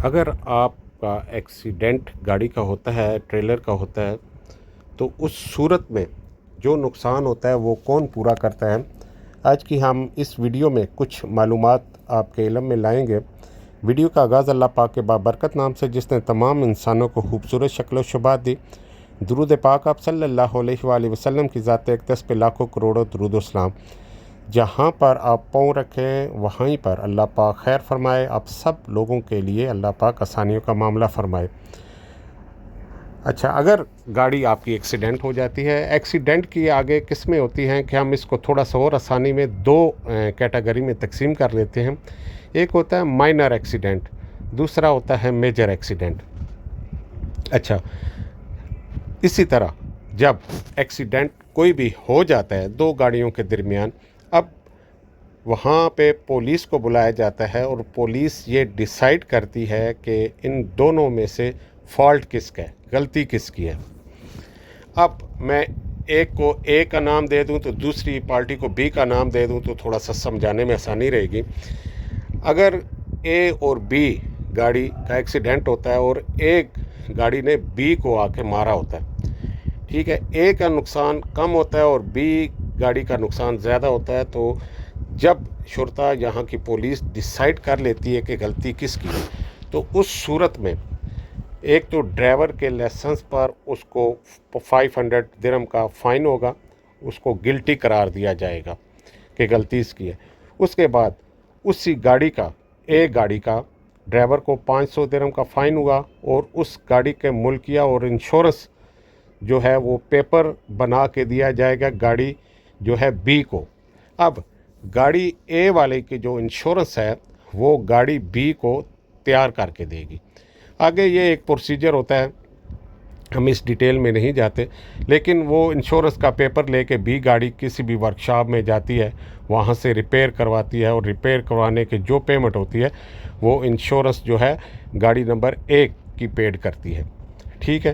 اگر آپ کا ایکسیڈنٹ گاڑی کا ہوتا ہے، ٹریلر کا ہوتا ہے، تو اس صورت میں جو نقصان ہوتا ہے وہ کون پورا کرتا ہے؟ آج کی ہم اس ویڈیو میں کچھ معلومات آپ کے علم میں لائیں گے۔ ویڈیو کا آغاز اللہ پاک کے بابرکت نام سے، جس نے تمام انسانوں کو خوبصورت شکل و شباہت دی۔ درود پاک آپ صلی اللہ علیہ وآلہ وسلم کی ذات اقدس پہ لاکھوں کروڑوں درود و سلام۔ جہاں پر آپ پاؤں رکھیں وہیں پر اللہ پاک خیر فرمائے، آپ سب لوگوں کے لیے اللہ پاک آسانیوں کا معاملہ فرمائے۔ اچھا، اگر گاڑی آپ کی ایکسیڈنٹ ہو جاتی ہے، ایکسیڈنٹ کی آگے قسمیں ہوتی ہیں کہ ہم اس کو تھوڑا سا اور آسانی میں دو کیٹیگری میں تقسیم کر لیتے ہیں۔ ایک ہوتا ہے مائنر ایکسیڈنٹ، دوسرا ہوتا ہے میجر ایکسیڈنٹ۔ اچھا، اسی طرح جب ایکسیڈنٹ کوئی بھی ہو جاتا ہے دو گاڑیوں کے درمیان، اب وہاں پہ پولیس کو بلایا جاتا ہے اور پولیس یہ ڈیسائیڈ کرتی ہے کہ ان دونوں میں سے فالٹ کس کا ہے، غلطی کس کی ہے۔ اب میں ایک کو اے کا نام دے دوں تو دوسری پارٹی کو بی کا نام دے دوں تو تھوڑا سا سمجھانے میں آسانی رہے گی۔ اگر اے اور بی گاڑی کا ایکسیڈنٹ ہوتا ہے اور ایک گاڑی نے بی کو آ کے مارا ہوتا ہے، ٹھیک ہے، اے کا نقصان کم ہوتا ہے اور بی گاڑی کا نقصان زیادہ ہوتا ہے، تو جب شرطا یہاں کی پولیس ڈیسائیڈ کر لیتی ہے کہ غلطی کس کی ہے، تو اس صورت میں ایک تو ڈرائیور کے لائسنس پر اس کو 500 درہم کا فائن ہوگا، اس کو گلٹی قرار دیا جائے گا کہ غلطی اس کی ہے۔ اس کے بعد اسی گاڑی کا، ایک گاڑی کا ڈرائیور کو 500 درہم کا فائن ہوا اور اس گاڑی کے ملکیہ اور انشورنس جو ہے وہ پیپر بنا کے دیا جائے گا گاڑی جو ہے بی کو۔ اب گاڑی اے والے کی جو انشورنس ہے وہ گاڑی بی کو تیار کر کے دے گی۔ آگے یہ ایک پروسیجر ہوتا ہے، ہم اس ڈیٹیل میں نہیں جاتے، لیکن وہ انشورنس کا پیپر لے کے بی گاڑی کسی بھی ورکشاپ میں جاتی ہے، وہاں سے ریپیئر کرواتی ہے اور ریپیئر کروانے کے جو پیمنٹ ہوتی ہے وہ انشورنس جو ہے گاڑی نمبر 1 کی پیڈ کرتی ہے، ٹھیک ہے۔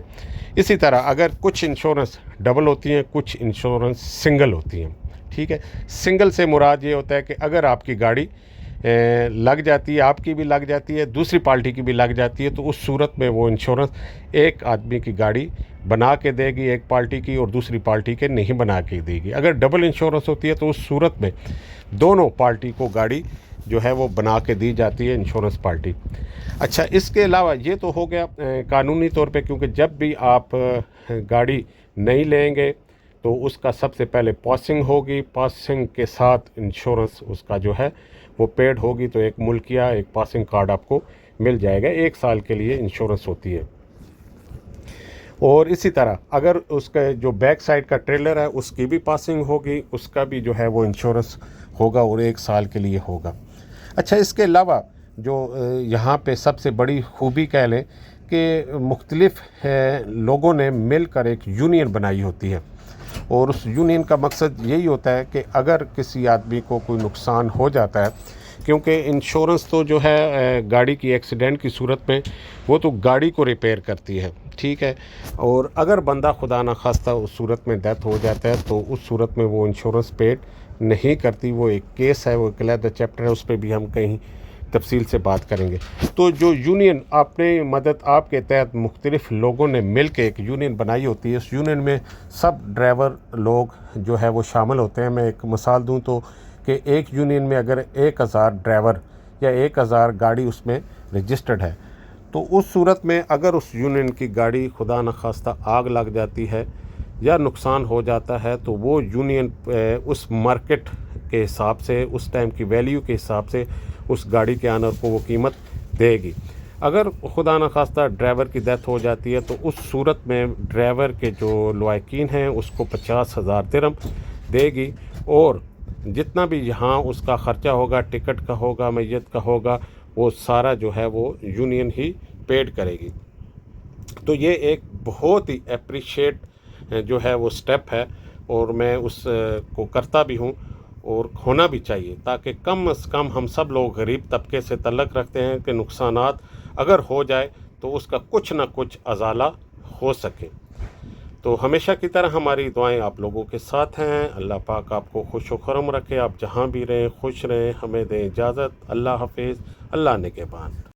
اسی طرح اگر کچھ انشورنس ڈبل ہوتی ہیں، کچھ انشورنس سنگل ہوتی ہیں، ٹھیک ہے۔ سنگل سے مراد یہ ہوتا ہے کہ اگر آپ کی گاڑی لگ جاتی ہے، آپ کی بھی لگ جاتی ہے، دوسری پارٹی کی بھی لگ جاتی ہے، تو اس صورت میں وہ انشورنس ایک آدمی کی گاڑی بنا کے دے گی ایک پارٹی کی اور دوسری پارٹی کے نہیں بنا کے دے گی۔ اگر ڈبل انشورنس ہوتی ہے تو اس صورت میں دونوں پارٹی کو گاڑی جو ہے وہ بنا کے دی جاتی ہے انشورنس پارٹی۔ اچھا، اس کے علاوہ یہ تو ہو گیا قانونی طور پہ، کیونکہ جب بھی آپ گاڑی نہیں لیں گے تو اس کا سب سے پہلے پاسنگ ہوگی، پاسنگ کے ساتھ انشورنس اس کا جو ہے وہ پیڈ ہوگی، تو ایک ملکیہ، ایک پاسنگ کارڈ آپ کو مل جائے گا، 1 سال کے لیے انشورنس ہوتی ہے۔ اور اسی طرح اگر اس کا جو بیک سائڈ کا ٹریلر ہے اس کی بھی پاسنگ ہوگی، اس کا بھی جو ہے وہ انشورنس ہوگا اور 1 سال کے لیے ہوگا۔ اچھا، اس کے علاوہ جو یہاں پہ سب سے بڑی خوبی کہہ لیں کہ مختلف لوگوں نے مل کر ایک یونین بنائی ہوتی ہے، اور اس یونین کا مقصد یہی ہوتا ہے کہ اگر کسی آدمی کو کوئی نقصان ہو جاتا ہے، کیونکہ انشورنس تو جو ہے گاڑی کی ایکسیڈنٹ کی صورت میں وہ تو گاڑی کو ریپیئر کرتی ہے، ٹھیک ہے، اور اگر بندہ خدا نخواستہ اس صورت میں ڈیتھ ہو جاتا ہے تو اس صورت میں وہ انشورنس پیڈ نہیں کرتی۔ وہ ایک کیس ہے، وہ ایک علیحدہ چیپٹر ہے، اس پہ بھی ہم کہیں تفصیل سے بات کریں گے۔ تو جو یونین اپنے مدد آپ کے تحت مختلف لوگوں نے مل کے ایک یونین بنائی ہوتی ہے، اس یونین میں سب ڈرائیور لوگ جو ہے وہ شامل ہوتے ہیں۔ میں ایک مثال دوں تو کہ ایک یونین میں اگر 1000 ڈرائیور یا 1000 گاڑی اس میں رجسٹرڈ ہے، تو اس صورت میں اگر اس یونین کی گاڑی خدا نخواستہ آگ لگ جاتی ہے یا نقصان ہو جاتا ہے، تو وہ یونین اس مارکیٹ کے حساب سے، اس ٹائم کی ویلیو کے حساب سے اس گاڑی کے آنر کو وہ قیمت دے گی۔ اگر خدا نخواستہ ڈرائیور کی ڈیتھ ہو جاتی ہے تو اس صورت میں ڈرائیور کے جو لواحقین ہیں اس کو 50,000 درہم دے گی، اور جتنا بھی یہاں اس کا خرچہ ہوگا، ٹکٹ کا ہوگا، میت کا ہوگا، وہ سارا جو ہے وہ یونین ہی پیڈ کرے گی۔ تو یہ ایک بہت ہی اپریشیٹ جو ہے وہ سٹیپ ہے، اور میں اس کو کرتا بھی ہوں اور ہونا بھی چاہیے، تاکہ کم از کم ہم سب لوگ غریب طبقے سے تعلق رکھتے ہیں کہ نقصانات اگر ہو جائے تو اس کا کچھ نہ کچھ ازالہ ہو سکے۔ تو ہمیشہ کی طرح ہماری دعائیں آپ لوگوں کے ساتھ ہیں۔ اللہ پاک آپ کو خوش و خرم رکھے، آپ جہاں بھی رہیں خوش رہیں۔ ہمیں دیں اجازت، اللہ حافظ، اللہ نگہبان۔